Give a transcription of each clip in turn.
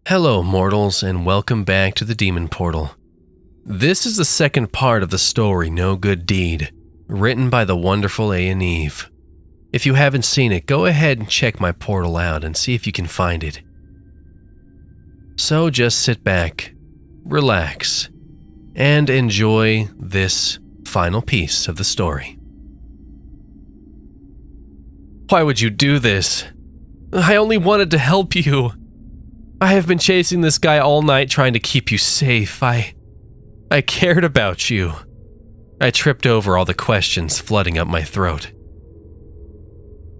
Hello, mortals, and welcome back to the Demon Portal. This is the second part of the story No Good Deed, written by the wonderful Ayaneve. If you haven't seen it, go ahead and check my portal out and see if you can find it. So just sit back, relax, and enjoy this final piece of the story. Why would you do this? I only wanted to help you. I have been chasing this guy all night trying to keep you safe. I cared about you. I tripped over all the questions flooding up my throat.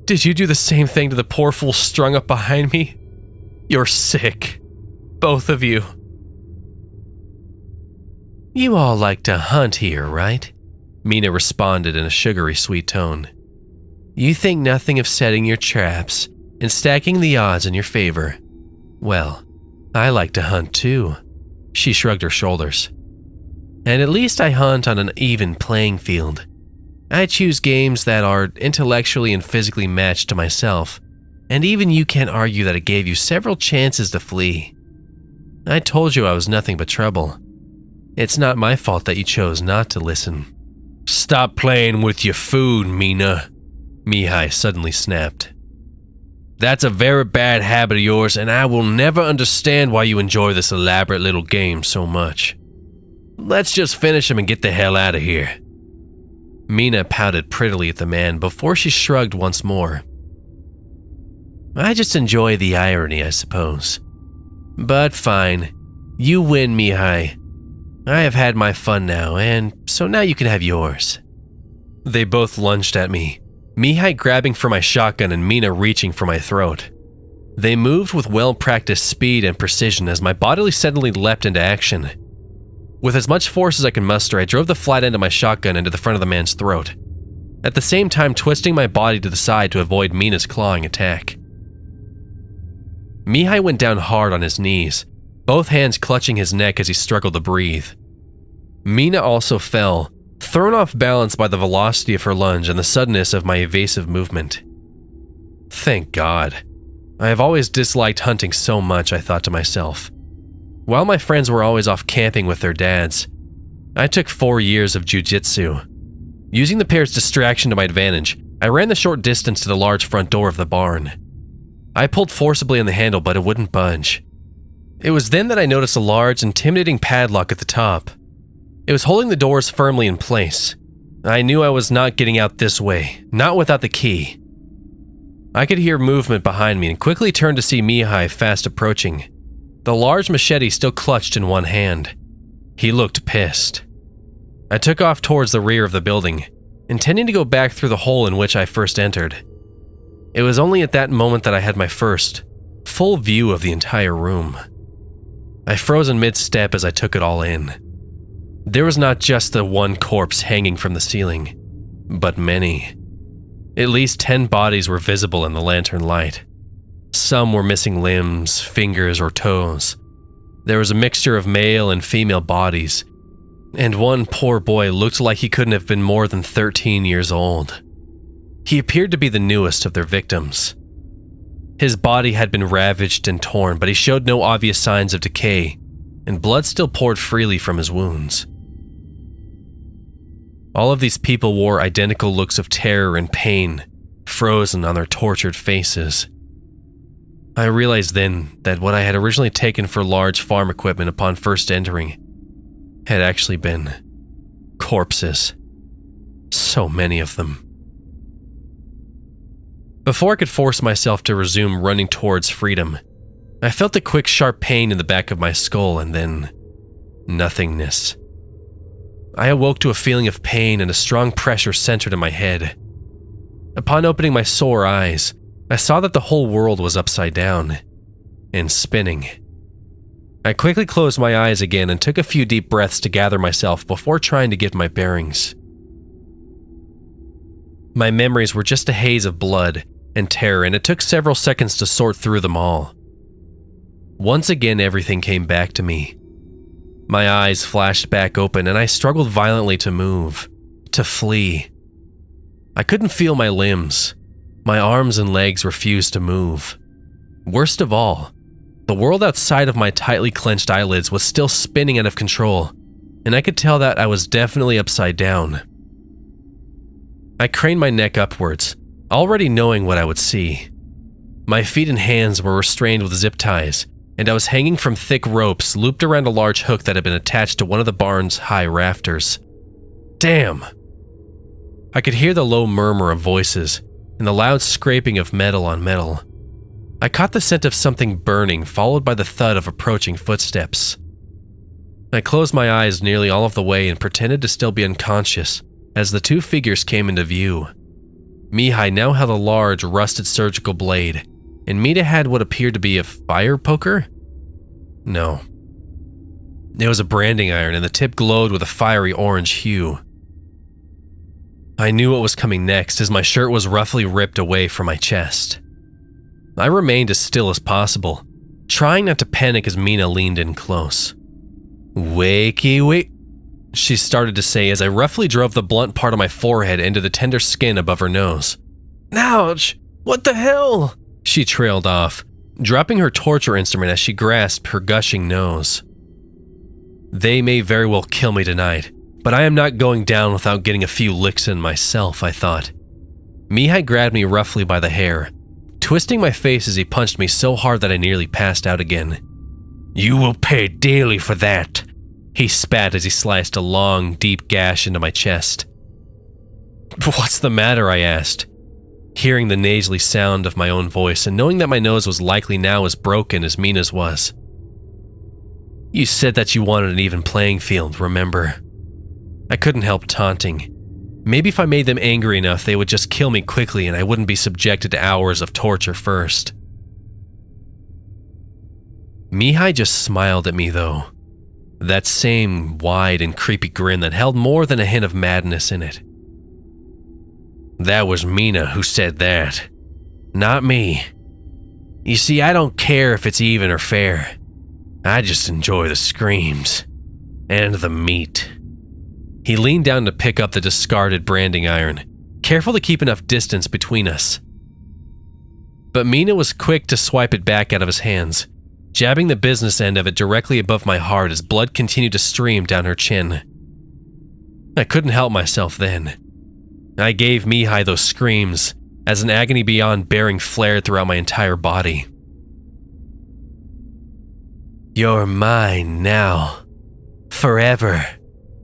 Did you do the same thing to the poor fool strung up behind me? You're sick. Both of you. You all like to hunt here, right? Mina responded in a sugary sweet tone. You think nothing of setting your traps and stacking the odds in your favor. Well, I like to hunt too. She shrugged her shoulders. And at least I hunt on an even playing field. I choose games that are intellectually and physically matched to myself, and even you can't argue that it gave you several chances to flee. I told you I was nothing but trouble. It's not my fault that you chose not to listen. Stop playing with your food, Mina, Mihai suddenly snapped. That's a very bad habit of yours, and I will never understand why you enjoy this elaborate little game so much. Let's just finish him and get the hell out of here. Mina pouted prettily at the man before she shrugged once more. I just enjoy the irony, I suppose. But fine. You win, Mihai. I have had my fun now, and so now you can have yours. They both lunged at me, Mihai grabbing for my shotgun and Mina reaching for my throat. They moved with well-practiced speed and precision as my body suddenly leapt into action. With as much force as I could muster, I drove the flat end of my shotgun into the front of the man's throat, at the same time twisting my body to the side to avoid Mina's clawing attack. Mihai went down hard on his knees, both hands clutching his neck as he struggled to breathe. Mina also fell, thrown off balance by the velocity of her lunge and the suddenness of my evasive movement. Thank God. I have always disliked hunting so much, I thought to myself. While my friends were always off camping with their dads, I took 4 years of jiu-jitsu. Using the pair's distraction to my advantage, I ran the short distance to the large front door of the barn. I pulled forcibly on the handle, but it wouldn't budge. It was then that I noticed a large, intimidating padlock at the top. It was holding the doors firmly in place. I knew I was not getting out this way, not without the key. I could hear movement behind me and quickly turned to see Mihai fast approaching, the large machete still clutched in one hand. He looked pissed. I took off towards the rear of the building, intending to go back through the hole in which I first entered. It was only at that moment that I had my first, full view of the entire room. I froze in mid-step as I took it all in. There was not just the one corpse hanging from the ceiling, but many. At least 10 bodies were visible in the lantern light. Some were missing limbs, fingers, or toes. There was a mixture of male and female bodies, and one poor boy looked like he couldn't have been more than 13 years old. He appeared to be the newest of their victims. His body had been ravaged and torn, but he showed no obvious signs of decay, and blood still poured freely from his wounds. All of these people wore identical looks of terror and pain, frozen on their tortured faces. I realized then that what I had originally taken for large farm equipment upon first entering had actually been corpses. So many of them. Before I could force myself to resume running towards freedom, I felt a quick sharp pain in the back of my skull and then nothingness. I awoke to a feeling of pain and a strong pressure centered in my head. Upon opening my sore eyes, I saw that the whole world was upside down and spinning. I quickly closed my eyes again and took a few deep breaths to gather myself before trying to get my bearings. My memories were just a haze of blood and terror, and it took several seconds to sort through them all. Once again, everything came back to me. My eyes flashed back open, and I struggled violently to move, to flee. I couldn't feel my limbs. My arms and legs refused to move. Worst of all, The world outside of my tightly clenched eyelids was still spinning out of control, and I could tell that I was definitely upside down. I craned my neck upwards, already knowing what I would see. My feet and hands were restrained with zip ties, and I was hanging from thick ropes looped around a large hook that had been attached to one of the barn's high rafters. Damn! I could hear the low murmur of voices and the loud scraping of metal on metal. I caught the scent of something burning, followed by the thud of approaching footsteps. I closed my eyes nearly all of the way and pretended to still be unconscious as the two figures came into view. Mihai now held a large, rusted surgical blade, and Mina had what appeared to be a fire poker? No. It was a branding iron, and the tip glowed with a fiery orange hue. I knew what was coming next as my shirt was roughly ripped away from my chest. I remained as still as possible, trying not to panic as Mina leaned in close. "Wakey wake," she started to say as I roughly drove the blunt part of my forehead into the tender skin above her nose. "Ouch! What the hell?" she trailed off, dropping her torture instrument as she grasped her gushing nose. They may very well kill me tonight, but I am not going down without getting a few licks in myself, I thought. Mihai grabbed me roughly by the hair, twisting my face as he punched me so hard that I nearly passed out again. "You will pay dearly for that," he spat as he sliced a long, deep gash into my chest. "What's the matter?" I asked, hearing the nasally sound of my own voice and knowing that my nose was likely now as broken as Mina's was. "You said that you wanted an even playing field, remember?" I couldn't help taunting. Maybe if I made them angry enough, they would just kill me quickly and I wouldn't be subjected to hours of torture first. Mihai just smiled at me though. That same wide and creepy grin that held more than a hint of madness in it. "That was Mina who said that, not me. You see, I don't care if it's even or fair. I just enjoy the screams and the meat." He leaned down to pick up the discarded branding iron, careful to keep enough distance between us. But Mina was quick to swipe it back out of his hands, jabbing the business end of it directly above my heart as blood continued to stream down her chin. I couldn't help myself then. I gave Mihai those screams as an agony beyond bearing flared throughout my entire body. "You're mine now. Forever,"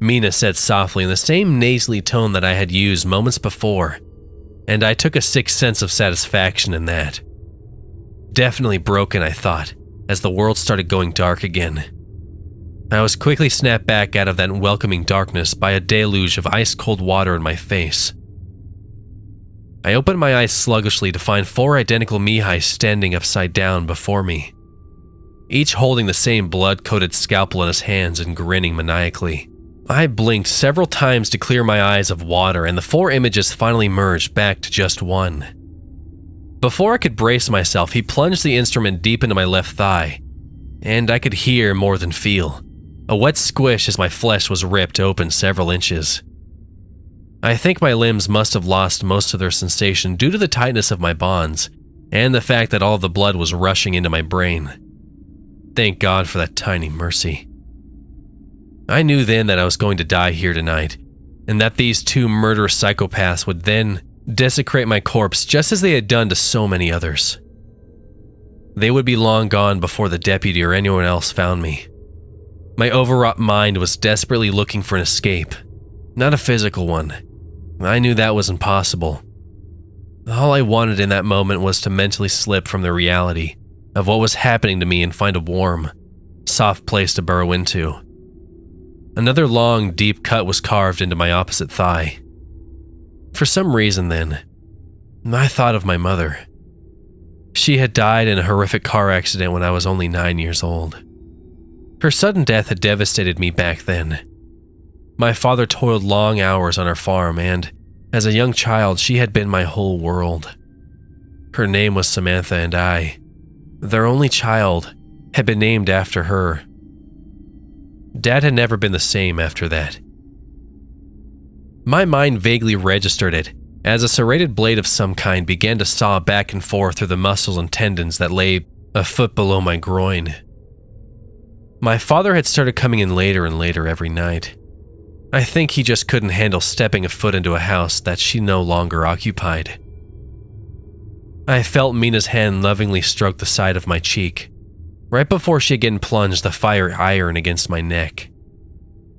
Mina said softly in the same nasally tone that I had used moments before, and I took a sick sense of satisfaction in that. Definitely broken, I thought, as the world started going dark again. I was quickly snapped back out of that welcoming darkness by a deluge of ice-cold water in my face. I opened my eyes sluggishly to find 4 identical Mihai standing upside down before me, each holding the same blood-coated scalpel in his hands and grinning maniacally. I blinked several times to clear my eyes of water, and the 4 images finally merged back to just one. Before I could brace myself, he plunged the instrument deep into my left thigh, and I could hear more than feel a wet squish as my flesh was ripped open several inches. I think my limbs must have lost most of their sensation due to the tightness of my bonds and the fact that all of the blood was rushing into my brain. Thank God for that tiny mercy. I knew then that I was going to die here tonight, and that these 2 murderous psychopaths would then desecrate my corpse just as they had done to so many others. They would be long gone before the deputy or anyone else found me. My overwrought mind was desperately looking for an escape, not a physical one. I knew that was impossible. All I wanted in that moment was to mentally slip from the reality of what was happening to me and find a warm, soft place to burrow into. Another long, deep cut was carved into my opposite thigh. For some reason then, I thought of my mother. She had died in a horrific car accident when I was only 9 years old. Her sudden death had devastated me back then. My father toiled long hours on our farm, and as a young child, she had been my whole world. Her name was Samantha, and I, their only child, had been named after her. Dad had never been the same after that. My mind vaguely registered it as a serrated blade of some kind began to saw back and forth through the muscles and tendons that lay a foot below my groin. My father had started coming in later and later every night. I think he just couldn't handle stepping a foot into a house that she no longer occupied. I felt Mina's hand lovingly stroke the side of my cheek, right before she again plunged the fire iron against my neck.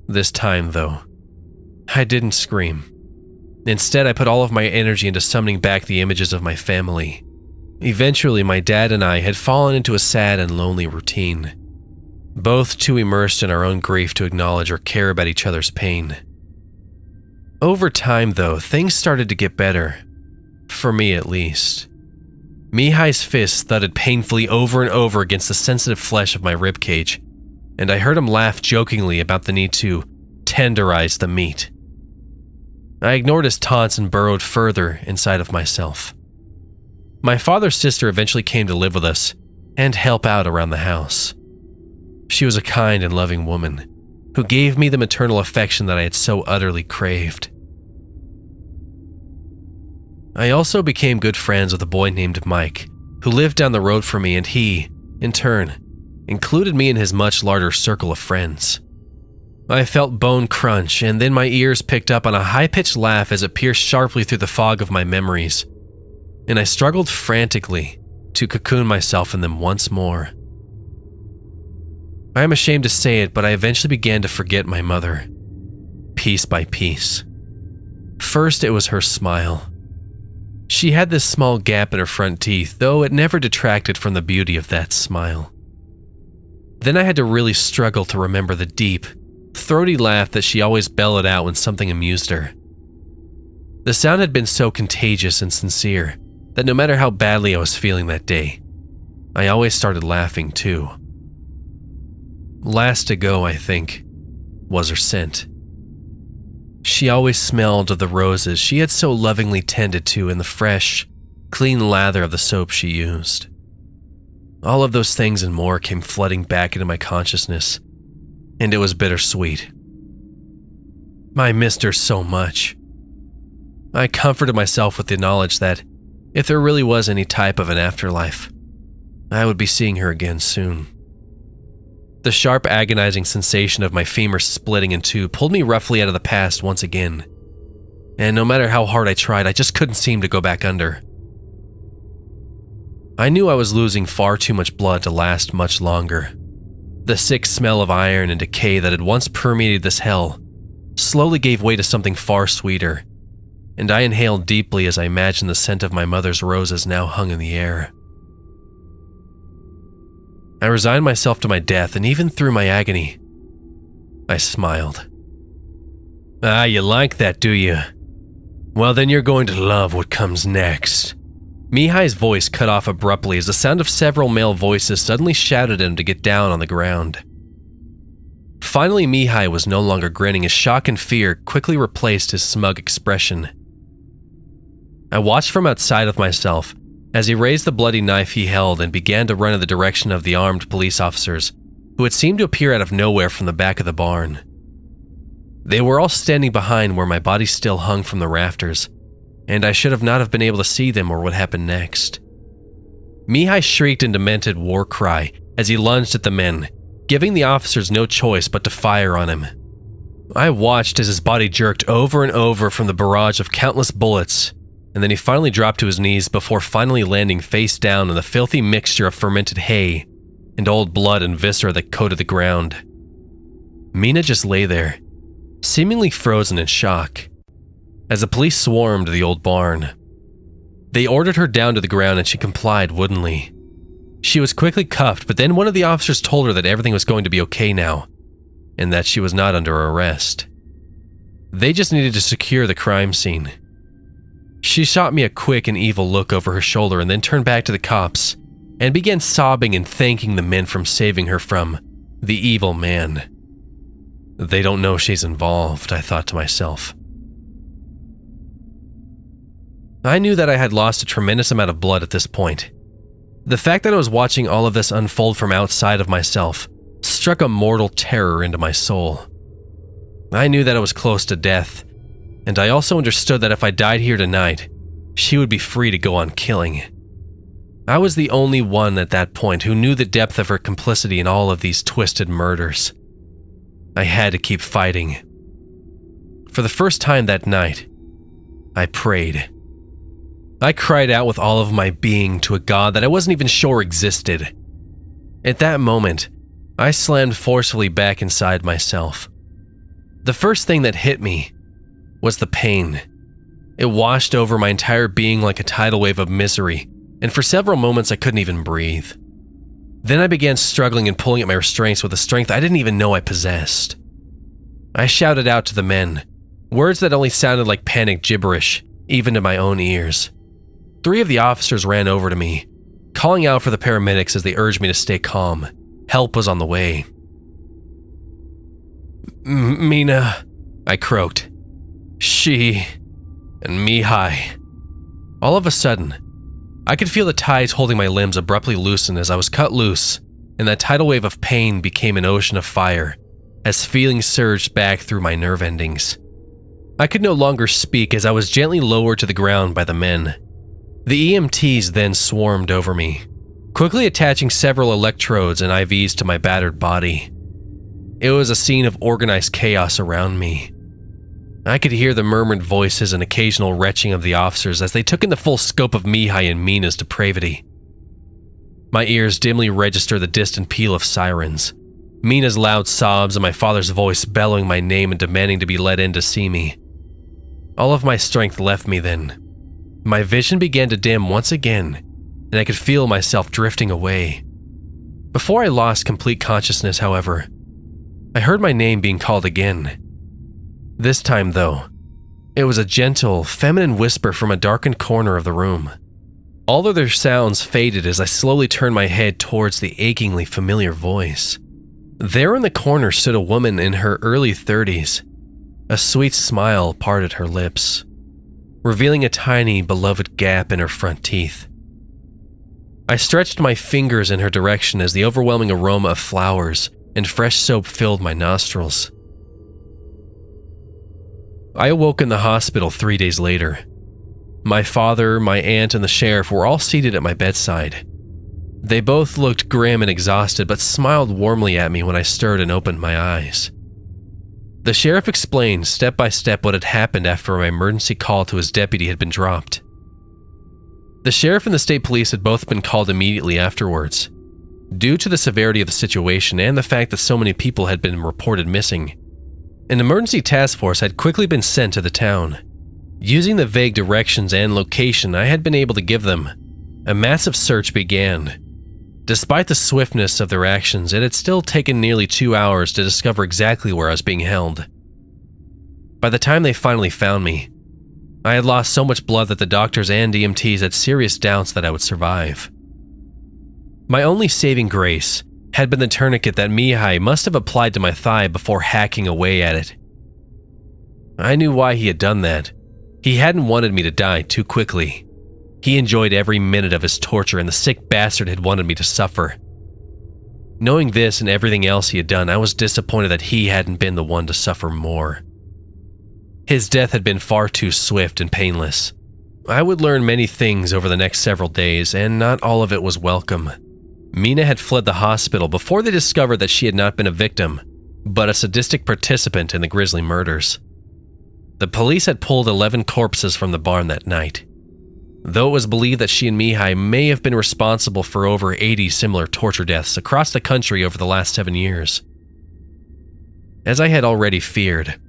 This time, though, I didn't scream. Instead, I put all of my energy into summoning back the images of my family. Eventually, my dad and I had fallen into a sad and lonely routine, both too immersed in our own grief to acknowledge or care about each other's pain. Over time, though, things started to get better. For me, at least. Mihai's fist thudded painfully over and over against the sensitive flesh of my ribcage, and I heard him laugh jokingly about the need to tenderize the meat. I ignored his taunts and burrowed further inside of myself. My father's sister eventually came to live with us and help out around the house. She was a kind and loving woman who gave me the maternal affection that I had so utterly craved. I also became good friends with a boy named Mike, who lived down the road from me, and he, in turn, included me in his much larger circle of friends. I felt bone crunch, and then my ears picked up on a high-pitched laugh as it pierced sharply through the fog of my memories, and I struggled frantically to cocoon myself in them once more. I am ashamed to say it, but I eventually began to forget my mother, piece by piece. First, it was her smile. She had this small gap in her front teeth, though it never detracted from the beauty of that smile. Then I had to really struggle to remember the deep, throaty laugh that she always bellowed out when something amused her. The sound had been so contagious and sincere that no matter how badly I was feeling that day, I always started laughing too. Last to go, I think, was her scent. She always smelled of the roses she had so lovingly tended to in the fresh, clean lather of the soap she used. All of those things and more came flooding back into my consciousness, and it was bittersweet. I missed her so much. I comforted myself with the knowledge that if there really was any type of an afterlife, I would be seeing her again soon. The sharp, agonizing sensation of my femur splitting in two pulled me roughly out of the past once again, and no matter how hard I tried, I just couldn't seem to go back under. I knew I was losing far too much blood to last much longer. The sick smell of iron and decay that had once permeated this hell slowly gave way to something far sweeter, and I inhaled deeply as I imagined the scent of my mother's roses now hung in the air. I resigned myself to my death, and even through my agony, I smiled. "Ah, you like that, do you? Well, then you're going to love what comes next." Mihai's voice cut off abruptly as the sound of several male voices suddenly shouted at him to get down on the ground. Finally, Mihai was no longer grinning as shock and fear quickly replaced his smug expression. I watched from outside of myself as he raised the bloody knife he held and began to run in the direction of the armed police officers, who had seemed to appear out of nowhere from the back of the barn. They were all standing behind where my body still hung from the rafters, and I should have not have been able to see them or what happened next. Mihai shrieked in demented war cry as he lunged at the men, giving the officers no choice but to fire on him. I watched as his body jerked over and over from the barrage of countless bullets, and then he finally dropped to his knees before finally landing face down in the filthy mixture of fermented hay and old blood and viscera that coated the ground. Mina just lay there, seemingly frozen in shock, as the police swarmed the old barn. They ordered her down to the ground and she complied woodenly. She was quickly cuffed, but then one of the officers told her that everything was going to be okay now, and that she was not under arrest. They just needed to secure the crime scene. She shot me a quick and evil look over her shoulder and then turned back to the cops and began sobbing and thanking the men for saving her from the evil man. They don't know she's involved, I thought to myself. I knew that I had lost a tremendous amount of blood at this point. The fact that I was watching all of this unfold from outside of myself struck a mortal terror into my soul. I knew that I was close to death, and I also understood that if I died here tonight, she would be free to go on killing. I was the only one at that point who knew the depth of her complicity in all of these twisted murders. I had to keep fighting. For the first time that night, I prayed. I cried out with all of my being to a God that I wasn't even sure existed. At that moment, I slammed forcefully back inside myself. The first thing that hit me was the pain. It washed over my entire being like a tidal wave of misery, and for several moments I couldn't even breathe. Then I began struggling and pulling at my restraints with a strength I didn't even know I possessed. I shouted out to the men, words that only sounded like panic gibberish, even to my own ears. 3 of the officers ran over to me, calling out for the paramedics as they urged me to stay calm. Help was on the way. Mina, I croaked. She and Mihai. All of a sudden, I could feel the ties holding my limbs abruptly loosen as I was cut loose, and that tidal wave of pain became an ocean of fire as feelings surged back through my nerve endings. I could no longer speak as I was gently lowered to the ground by the men. The EMTs then swarmed over me, quickly attaching several electrodes and IVs to my battered body. It was a scene of organized chaos around me. I could hear the murmured voices and occasional retching of the officers as they took in the full scope of Mihai and Mina's depravity. My ears dimly registered the distant peal of sirens, Mina's loud sobs and my father's voice bellowing my name and demanding to be let in to see me. All of my strength left me then. My vision began to dim once again, and I could feel myself drifting away. Before I lost complete consciousness, however, I heard my name being called again. This time, though, it was a gentle, feminine whisper from a darkened corner of the room. All other sounds faded as I slowly turned my head towards the achingly familiar voice. There in the corner stood a woman in her early 30s. A sweet smile parted her lips, revealing a tiny, beloved gap in her front teeth. I stretched my fingers in her direction as the overwhelming aroma of flowers and fresh soap filled my nostrils. I awoke in the hospital 3 days later. My father, my aunt, and the sheriff were all seated at my bedside. They both looked grim and exhausted, but smiled warmly at me when I stirred and opened my eyes. The sheriff explained step by step what had happened after my emergency call to his deputy had been dropped. The sheriff and the state police had both been called immediately afterwards. Due to the severity of the situation and the fact that so many people had been reported missing, an emergency task force had quickly been sent to the town. Using the vague directions and location I had been able to give them, a massive search began. Despite the swiftness of their actions, it had still taken nearly 2 hours to discover exactly where I was being held. By the time they finally found me, I had lost so much blood that the doctors and EMTs had serious doubts that I would survive. My only saving grace had been the tourniquet that Mihai must have applied to my thigh before hacking away at it. I knew why he had done that. He hadn't wanted me to die too quickly. He enjoyed every minute of his torture, and the sick bastard had wanted me to suffer. Knowing this and everything else he had done, I was disappointed that he hadn't been the one to suffer more. His death had been far too swift and painless. I would learn many things over the next several days, and not all of it was welcome. Mina had fled the hospital before they discovered that she had not been a victim, but a sadistic participant in the grisly murders. The police had pulled 11 corpses from the barn that night, though it was believed that she and Mihai may have been responsible for over 80 similar torture deaths across the country over the last 7 years. As I had already feared,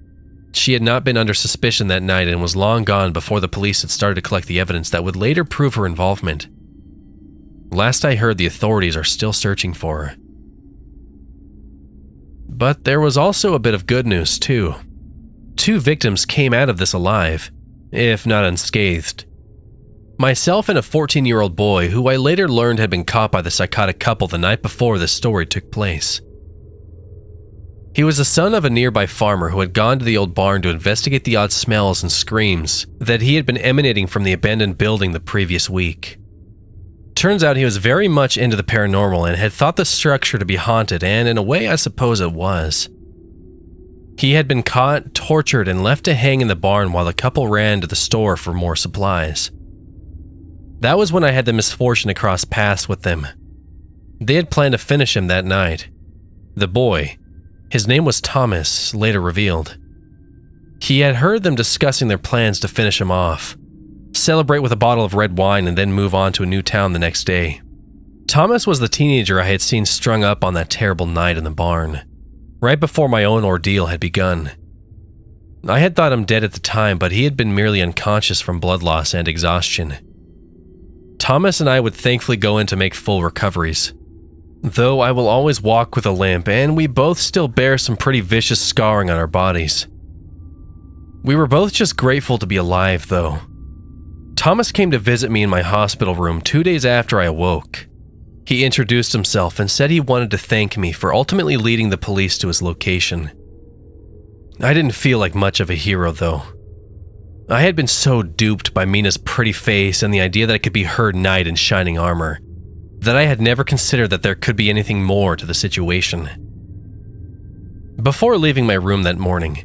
she had not been under suspicion that night and was long gone before the police had started to collect the evidence that would later prove her involvement. Last I heard, the authorities are still searching for her. But there was also a bit of good news, too. 2 victims came out of this alive, if not unscathed. Myself and a 14-year-old boy who I later learned had been caught by the psychotic couple the night before this story took place. He was the son of a nearby farmer who had gone to the old barn to investigate the odd smells and screams that he had been emanating from the abandoned building the previous week. Turns out he was very much into the paranormal and had thought the structure to be haunted, and in a way I suppose it was. He had been caught, tortured, and left to hang in the barn while the couple ran to the store for more supplies. That was when I had the misfortune to cross paths with them. They had planned to finish him that night. The boy, his name was Thomas, later revealed. He had heard them discussing their plans to finish him off, celebrate with a bottle of red wine, and then move on to a new town the next day. Thomas was the teenager I had seen strung up on that terrible night in the barn, right before my own ordeal had begun. I had thought him dead at the time, but he had been merely unconscious from blood loss and exhaustion. Thomas and I would thankfully go in to make full recoveries, though I will always walk with a limp, and we both still bear some pretty vicious scarring on our bodies. We were both just grateful to be alive, though. Thomas came to visit me in my hospital room 2 days after I awoke. He introduced himself and said he wanted to thank me for ultimately leading the police to his location. I didn't feel like much of a hero, though. I had been so duped by Mina's pretty face and the idea that I could be her knight in shining armor, that I had never considered that there could be anything more to the situation. Before leaving my room that morning,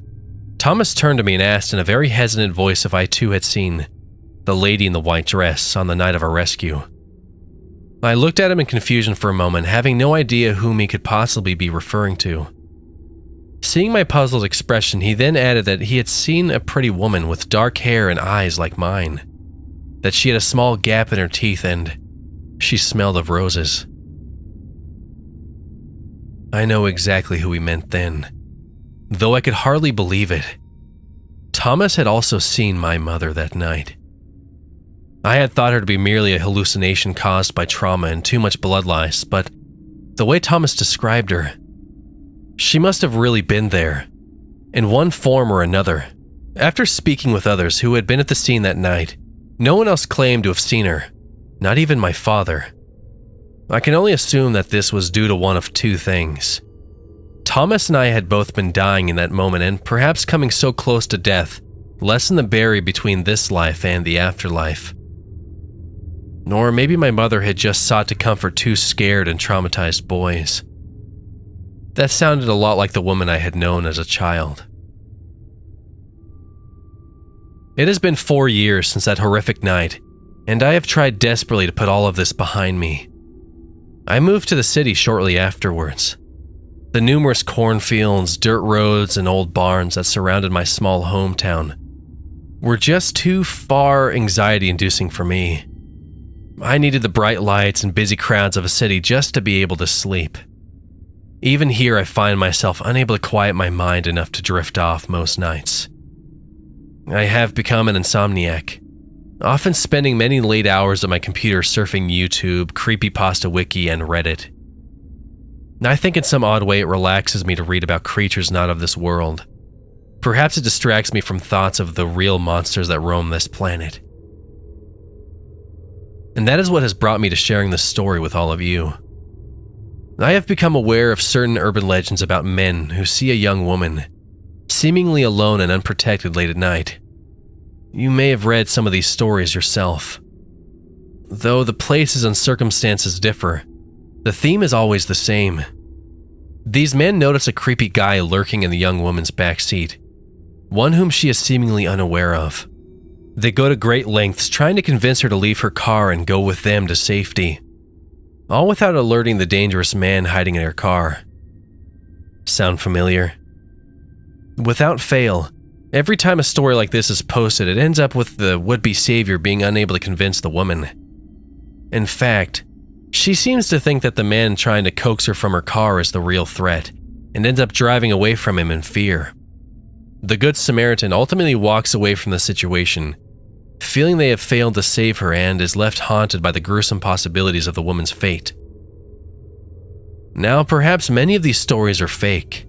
Thomas turned to me and asked in a very hesitant voice if I too had seen the lady in the white dress on the night of our rescue. I looked at him in confusion for a moment, having no idea whom he could possibly be referring to. Seeing my puzzled expression, he then added that he had seen a pretty woman with dark hair and eyes like mine, that she had a small gap in her teeth and she smelled of roses. I know exactly who he meant then, though I could hardly believe it. Thomas had also seen my mother that night. I had thought her to be merely a hallucination caused by trauma and too much blood loss, but the way Thomas described her, she must have really been there, in one form or another. After speaking with others who had been at the scene that night, no one else claimed to have seen her, not even my father. I can only assume that this was due to one of two things. Thomas and I had both been dying in that moment and perhaps coming so close to death, lessened the barrier between this life and the afterlife. Or maybe my mother had just sought to comfort two scared and traumatized boys. That sounded a lot like the woman I had known as a child. It has been 4 years since that horrific night, and I have tried desperately to put all of this behind me. I moved to the city shortly afterwards. The numerous cornfields, dirt roads, and old barns that surrounded my small hometown were just too far anxiety-inducing for me. I needed the bright lights and busy crowds of a city just to be able to sleep. Even here, I find myself unable to quiet my mind enough to drift off most nights. I have become an insomniac, often spending many late hours at my computer surfing YouTube, Creepypasta Wiki, and Reddit. I think in some odd way it relaxes me to read about creatures not of this world. Perhaps it distracts me from thoughts of the real monsters that roam this planet. And that is what has brought me to sharing this story with all of you. I have become aware of certain urban legends about men who see a young woman, seemingly alone and unprotected late at night. You may have read some of these stories yourself. Though the places and circumstances differ, the theme is always the same. These men notice a creepy guy lurking in the young woman's back seat, one whom she is seemingly unaware of. They go to great lengths trying to convince her to leave her car and go with them to safety, all without alerting the dangerous man hiding in her car. Sound familiar? Without fail, every time a story like this is posted, it ends up with the would-be savior being unable to convince the woman. In fact, she seems to think that the man trying to coax her from her car is the real threat, and ends up driving away from him in fear. The Good Samaritan ultimately walks away from the situation, feeling they have failed to save her, and is left haunted by the gruesome possibilities of the woman's fate. Now, perhaps many of these stories are fake,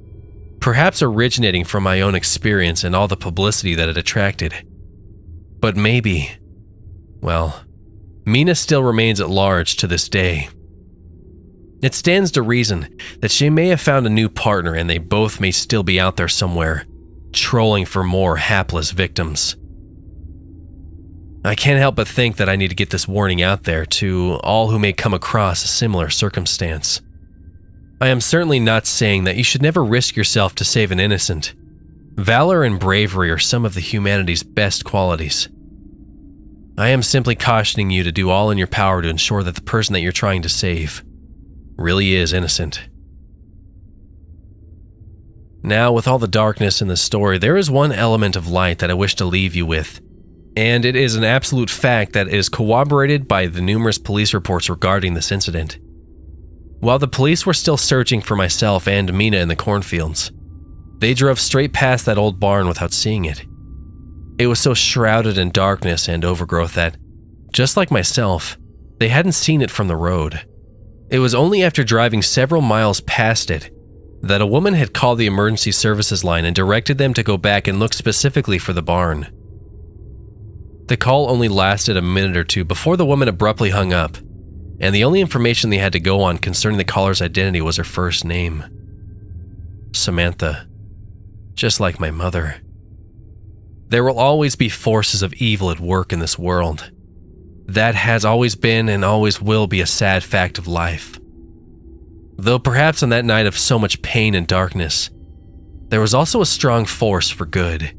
perhaps originating from my own experience and all the publicity that it attracted. But maybe, well, Mina still remains at large to this day. It stands to reason that she may have found a new partner and they both may still be out there somewhere, trolling for more hapless victims. I can't help but think that I need to get this warning out there to all who may come across a similar circumstance. I am certainly not saying that you should never risk yourself to save an innocent. Valor and bravery are some of the humanity's best qualities. I am simply cautioning you to do all in your power to ensure that the person that you're trying to save really is innocent. Now, with all the darkness in the story, there is one element of light that I wish to leave you with, and it is an absolute fact that is corroborated by the numerous police reports regarding this incident. While the police were still searching for myself and Mina in the cornfields, they drove straight past that old barn without seeing it. It was so shrouded in darkness and overgrowth that, just like myself, they hadn't seen it from the road. It was only after driving several miles past it that a woman had called the emergency services line and directed them to go back and look specifically for the barn. The call only lasted a minute or two before the woman abruptly hung up, and the only information they had to go on concerning the caller's identity was her first name. Samantha. Just like my mother. There will always be forces of evil at work in this world. That has always been and always will be a sad fact of life. Though perhaps on that night of so much pain and darkness, there was also a strong force for good.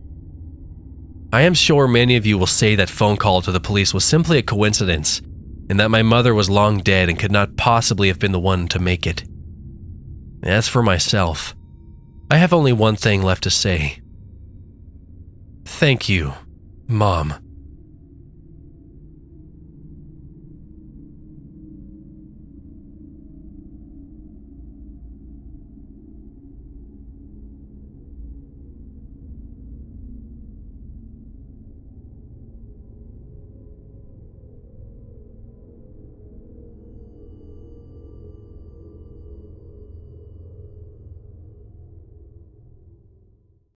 I am sure many of you will say that phone call to the police was simply a coincidence, and that my mother was long dead and could not possibly have been the one to make it. As for myself, I have only one thing left to say. Thank you, Mom.